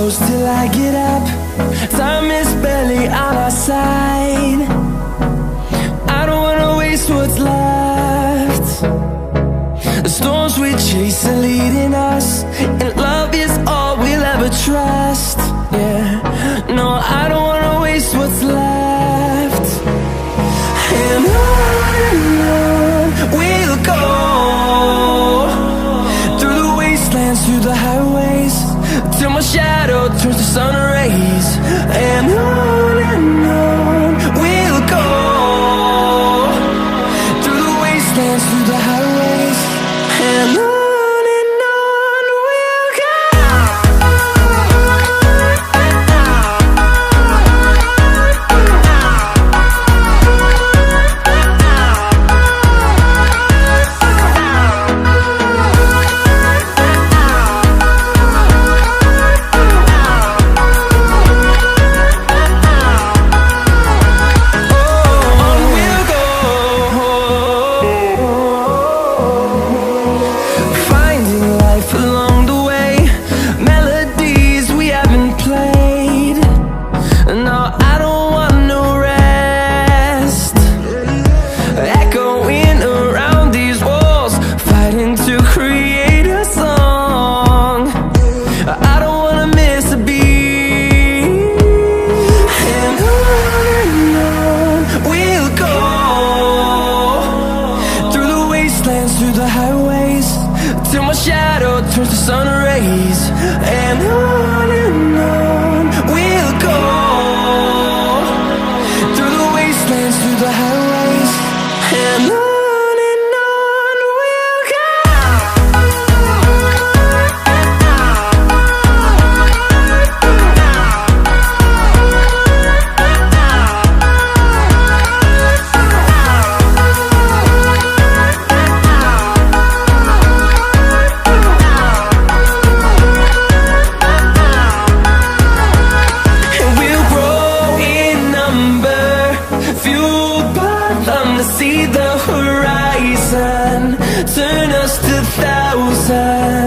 close till I get up. Time is barely on our side. I don't wanna waste what's left. The storms we chase are leading us, and love is all we'll ever trust. Yeah, no, I don't wanna waste what's left. And on we'll go, through the wastelands, through the highways, till my shadow turns to sun rays. And on we'll go, through the wastelands, through the highways, and on we'll go. Through the highways, till my shadow turns to sun rays. And on we'll go, through the wastelands, through the highways, and on we'll go. See the horizon, turn us to thousands.